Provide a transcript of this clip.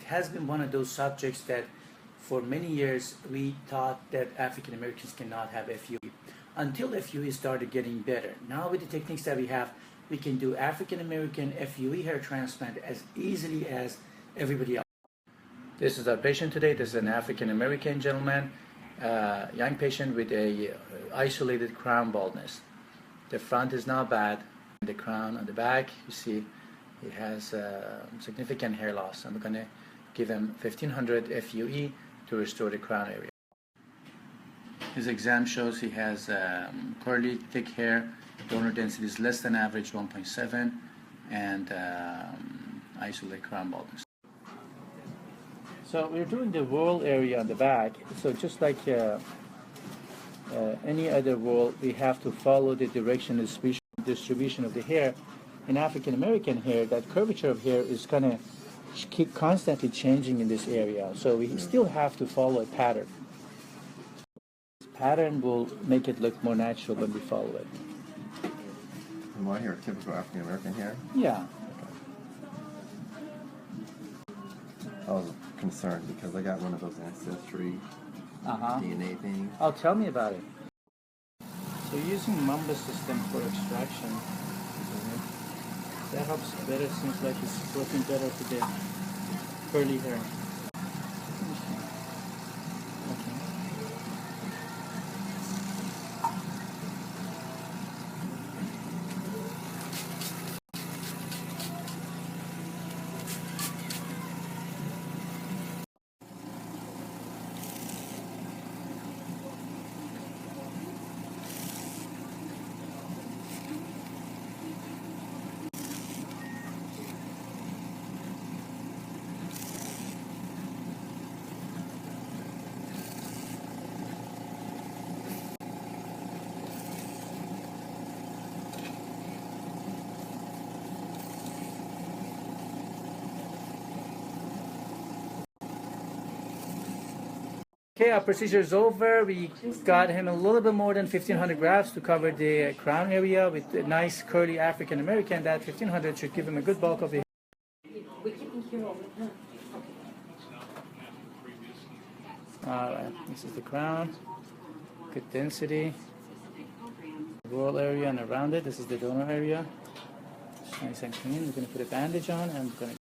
has been one of those subjects that for many years we thought that African Americans cannot have FUE until FUE started getting better. Now with the techniques that we have, we can do African American FUE hair transplant as easily as everybody else. This is our patient today. This is an African American gentleman, young patient with a isolated crown baldness. The front is not bad. The crown on the back, you see, he has significant hair loss. I'm going to give him 1500 FUE to restore the crown area. His exam shows he has curly, thick hair, donor density is less than average, 1.7, and isolated crown baldness. So we're doing the whorl area on the back. So just like any other whorl, we have to follow the direction of distribution of the hair. In African American hair, that curvature of hair is going to keep constantly changing in this area. So we still have to follow a pattern. This pattern will make it look more natural when we follow it. And my hair, typical African American hair? Yeah. I was concerned because I got one of those ancestry DNA things. Oh, tell me about it. So using Mamba system for extraction, that helps better. Seems like it's working better with the curly hair. Okay, our procedure is over. We got him a little bit more than 1500 grafts to cover the crown area with a nice curly African American. That 1500 should give him a good bulk of the. Alright, this is the crown. Good density. The whorl area and around it. This is the donor area. Nice and clean. We're going to put a bandage on and we're going to